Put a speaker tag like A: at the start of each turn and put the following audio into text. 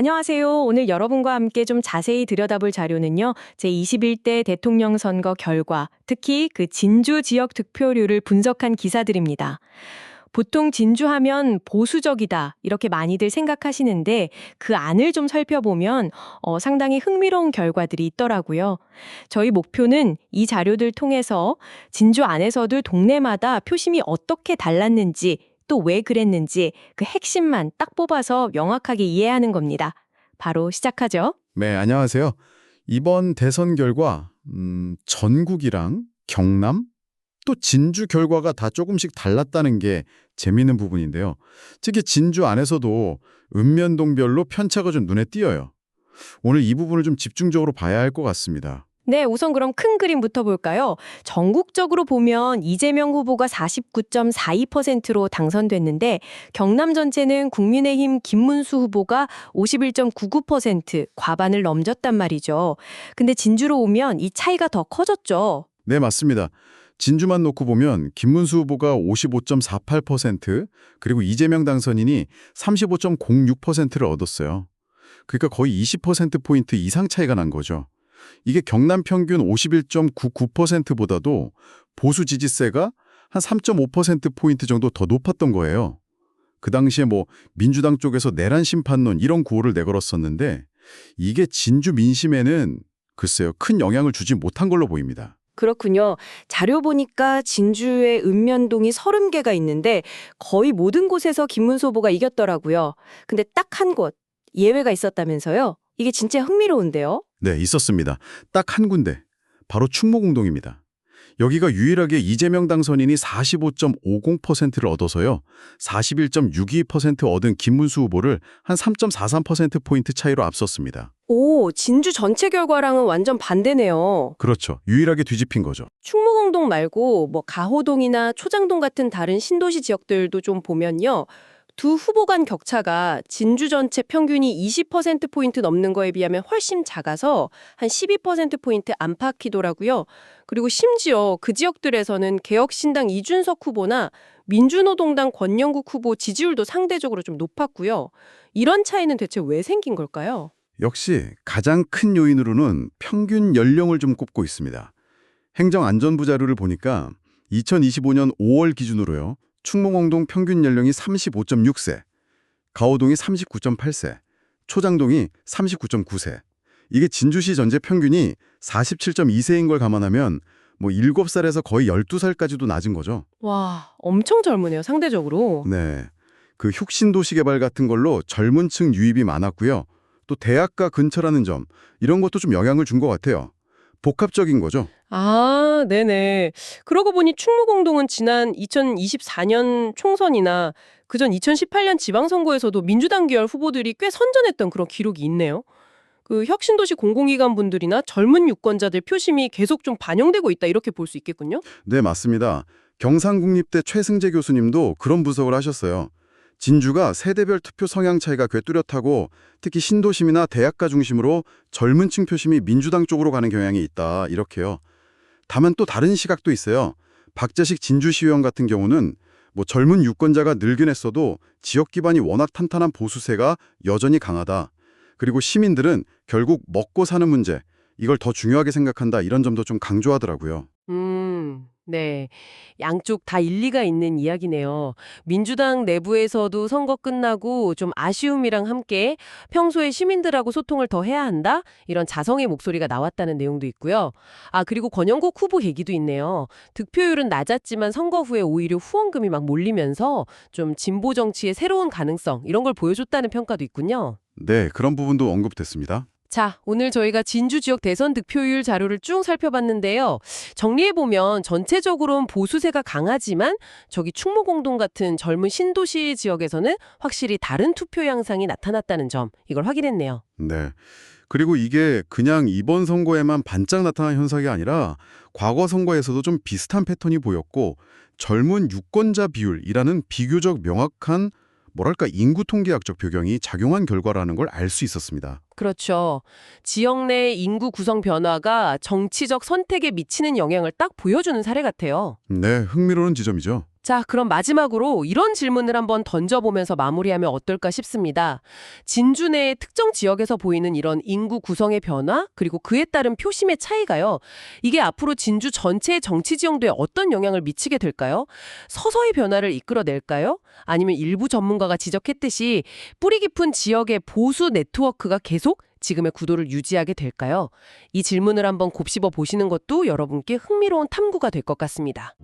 A: 안녕하세요. 오늘 여러분과 함께 좀 자세히 들여다볼 자료는요. 제21대 대통령 선거 결과, 특히 그 진주 지역 득표율을 분석한 기사들입니다. 보통 진주하면 보수적이다 이렇게 많이들 생각하시는데 그 안을 좀 살펴보면 상당히 흥미로운 결과들이 있더라고요. 저희 목표는 이 자료들 통해서 진주 안에서도 동네마다 표심이 어떻게 달랐는지 또 왜 그랬는지 그 핵심만 딱 뽑아서 명확하게 이해하는 겁니다. 바로 시작하죠.
B: 네, 안녕하세요. 이번 대선 결과 전국이랑 경남 또 진주 결과가 다 조금씩 달랐다는 게 재미있는 부분인데요. 특히 진주 안에서도 읍면동별로 편차가 좀 눈에 띄어요. 오늘 이 부분을 좀 집중적으로 봐야 할 것 같습니다.
A: 네, 우선 그럼 큰 그림부터 볼까요? 전국적으로 보면 이재명 후보가 49.42%로 당선됐는데 경남 전체는 국민의힘 김문수 후보가 51.99% 과반을 넘겼단 말이죠. 근데 진주로 오면 이 차이가 더 커졌죠.
B: 네, 맞습니다. 진주만 놓고 보면 김문수 후보가 55.48%, 그리고 이재명 당선인이 35.06%를 얻었어요. 그러니까 거의 20%포인트 이상 차이가 난 거죠. 이게 경남 평균 51.99%보다도 보수 지지세가 한 3.5%포인트 정도 더 높았던 거예요. 그 당시에 민주당 쪽에서 내란 심판론 이런 구호를 내걸었었는데 이게 진주 민심에는 글쎄요, 큰 영향을 주지 못한 걸로 보입니다.
A: 그렇군요. 자료 보니까 진주에 읍면동이 30개가 있는데 거의 모든 곳에서 김문수 후보가 이겼더라고요. 근데 딱 한 곳 예외가 있었다면서요? 이게 진짜 흥미로운데요?
B: 네, 있었습니다. 딱 한 군데, 바로 충무공동입니다. 여기가 유일하게 이재명 당선인이 45.50%를 얻어서요. 41.62% 얻은 김문수 후보를 한 3.43%포인트 차이로 앞섰습니다.
A: 오, 진주 전체 결과랑은 완전 반대네요.
B: 그렇죠. 유일하게 뒤집힌 거죠.
A: 충무공동 말고 가호동이나 초장동 같은 다른 신도시 지역들도 좀 보면요. 두 후보 간 격차가 진주 전체 평균이 20%포인트 넘는 거에 비하면 훨씬 작아서 한 12%포인트 안팎이더라고요. 그리고 심지어 그 지역들에서는 개혁신당 이준석 후보나 민주노동당 권영국 후보 지지율도 상대적으로 좀 높았고요. 이런 차이는 대체 왜 생긴 걸까요?
B: 역시 가장 큰 요인으로는 평균 연령을 좀 꼽고 있습니다. 행정안전부 자료를 보니까 2025년 5월 기준으로요. 충무공동 평균 연령이 35.6세, 가호동이 39.8세, 초장동이 39.9세. 이게 진주시 전체 평균이 47.2세인 걸 감안하면 7살에서 거의 12살까지도 낮은 거죠.
A: 와, 엄청 젊으네요, 상대적으로.
B: 네. 그 혁신도시 개발 같은 걸로 젊은 층 유입이 많았고요. 또 대학가 근처라는 점, 이런 것도 좀 영향을 준 것 같아요. 복합적인 거죠.
A: 아, 네네. 그러고 보니 충무공동은 지난 2024년 총선이나 그전 2018년 지방선거에서도 민주당 계열 후보들이 꽤 선전했던 그런 기록이 있네요. 그 혁신도시 공공기관 분들이나 젊은 유권자들 표심이 계속 좀 반영되고 있다 이렇게 볼 수 있겠군요.
B: 네, 맞습니다. 경상국립대 최승재 교수님도 그런 분석을 하셨어요. 진주가 세대별 투표 성향 차이가 꽤 뚜렷하고 특히 신도심이나 대학가 중심으로 젊은 층 표심이 민주당 쪽으로 가는 경향이 있다, 이렇게요. 다만 또 다른 시각도 있어요. 박재식 진주시의원 같은 경우는 젊은 유권자가 늘긴 했어도 지역 기반이 워낙 탄탄한 보수세가 여전히 강하다. 그리고 시민들은 결국 먹고 사는 문제, 이걸 더 중요하게 생각한다, 이런 점도 좀 강조하더라고요.
A: 네. 양쪽 다 일리가 있는 이야기네요. 민주당 내부에서도 선거 끝나고 좀 아쉬움이랑 함께 평소에 시민들하고 소통을 더 해야 한다? 이런 자성의 목소리가 나왔다는 내용도 있고요. 아, 그리고 권영국 후보 얘기도 있네요. 득표율은 낮았지만 선거 후에 오히려 후원금이 막 몰리면서 좀 진보 정치의 새로운 가능성, 이런 걸 보여줬다는 평가도 있군요.
B: 네, 그런 부분도 언급됐습니다.
A: 자, 오늘 저희가 진주 지역 대선 득표율 자료를 쭉 살펴봤는데요. 정리해보면 전체적으로는 보수세가 강하지만 저기 충무공동 같은 젊은 신도시 지역에서는 확실히 다른 투표 양상이 나타났다는 점, 이걸 확인했네요.
B: 네. 그리고 이게 그냥 이번 선거에만 반짝 나타난 현상이 아니라 과거 선거에서도 좀 비슷한 패턴이 보였고 젊은 유권자 비율이라는 비교적 명확한 인구 통계학적 배경이 작용한 결과라는 걸 알 수 있었습니다.
A: 그렇죠. 지역 내 인구 구성 변화가 정치적 선택에 미치는 영향을 딱 보여주는 사례 같아요.
B: 네, 흥미로운 지점이죠.
C: 자, 그럼 마지막으로 이런 질문을 한번 던져보면서 마무리하면 어떨까 싶습니다. 진주 내 특정 지역에서 보이는 이런 인구 구성의 변화, 그리고 그에 따른 표심의 차이가요. 이게 앞으로 진주 전체의 정치 지형도에 어떤 영향을 미치게 될까요? 서서히 변화를 이끌어낼까요? 아니면 일부 전문가가 지적했듯이 뿌리 깊은 지역의 보수 네트워크가 계속 지금의 구도를 유지하게 될까요? 이 질문을 한번 곱씹어 보시는 것도 여러분께 흥미로운 탐구가 될 것 같습니다.